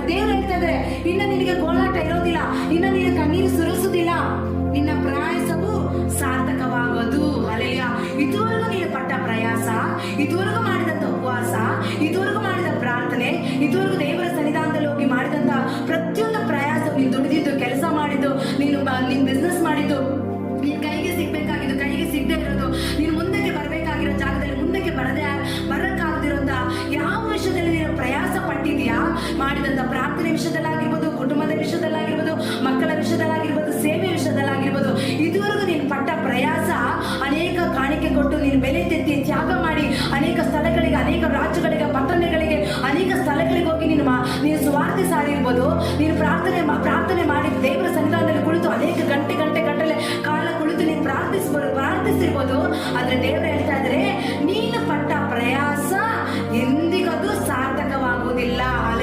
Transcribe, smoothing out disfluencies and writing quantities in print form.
ದೇವರು ಹೇಳ್ತಾ ಇದ್ದಾರೆ, ಇನ್ನ ನಿನಗೆ ಗೋಳಾಟ ಇರೋದಿಲ್ಲ, ಇನ್ನ ನಿನ್ನ ಕಣ್ಣೀರು ಸುರಿಸುವುದಿಲ್ಲ, ನಿನ್ನ ಪ್ರಯಾಸವು ಸಾರ್ಥಕವಾಗೋದು. ಅಲೆಯ ಇದುವರೆಗೂ ನೀನು ಪಟ್ಟ ಪ್ರಯಾಸ, ಇದುವರೆಗೂ ಮಾಡಿದಂತ ಉಪವಾಸ, ಇದುವರೆಗೂ ಮಾಡಿದ ಪ್ರಾರ್ಥನೆ, ಇದುವರೆಗೂ ದೇವರ ಸನ್ನಿಧಾನದಲ್ಲಿ ಹೋಗಿ ಮಾಡಿದಂತ ಪ್ರತಿಯೊಂದು ಪ್ರಯಾಸ, ನೀನು ದುಡಿದಿದ್ದು, ಕೆಲಸ ಮಾಡಿದ್ದು, ನೀನು ಬಿಸ್ನೆಸ್ ಮಾಡಿದ್ದು, ನೀನ್ ಕೈಗೆ ಸಿಗ್ಬೇಕಾಗಿದ್ದು ಕೈಗೆ ಸಿಗದೆ ಇರೋದು, ನೀನು ಮುಂದಕ್ಕೆ ಬರಬೇಕಾಗಿರೋ ಜಾಗದಲ್ಲಿ ಮುಂದಕ್ಕೆ ಬರಕ್ಕಾಗದಿರೋಂತ ಯಾವ ವಿಷಯದಲ್ಲಿ ನೀನು ಪ್ರಯಾಸ ಪಟ್ಟಿದ್ಯಾ, ಮಾಡಿದಂತ ಪ್ರಾರ್ಥನೆ ವಿಷಯದಲ್ಲಾಗಿರ್ಬೋದು, ಕುಟುಂಬದ ವಿಷಯದಲ್ಲಾಗಿರ್ಬೋದು, ಮಕ್ಕಳ ವಿಷಯದಲ್ಲಾಗಿರ್ಬೋದು, ಸೇವೆ ವಿಷಯದಲ್ಲಾಗಿರ್ಬೋದು, ಇದುವರೆಗೂ ನೀನು ಪಟ್ಟ ಪ್ರಯಾಸ, ಅನೇಕ ಕಾಣಿಕೆ ಕೊಟ್ಟು ನೀನು ಬೆಲೆ ತೆತ್ತಿ ತ್ಯಾಗ ಮಾಡಿ ಅನೇಕ ಸ್ಥಳಗಳಿಗೆ, ಅನೇಕ ರಾಜ್ಯಗಳಿಗೆ, ಪಟ್ಟಣಗಳಿಗೆ, ಅನೇಕ ಸ್ಥಳಗಳಿಗೆ ಹೋಗಿ ನೀನು ಸುವಾರ್ತೆ ಸಾರಿರ್ಬೋದು, ನೀನು ಪ್ರಾರ್ಥನೆ ಮಾಡಿ ದೇವರ ಸನ್ನಿಧಾನದಲ್ಲಿ ಕುಳಿತು ಅನೇಕ ಗಂಟೆಲೆ ಕಾಲ ಕುಳಿತು ನೀನು ಪ್ರಾರ್ಥಿಸಿರ್ಬೋದು. ಆದ್ರೆ ದೇವರು ಹೇಳ್ತಾ ಇದ್ರೆ, ನೀನು ಪಟ್ಟ ಪ್ರಯಾಸ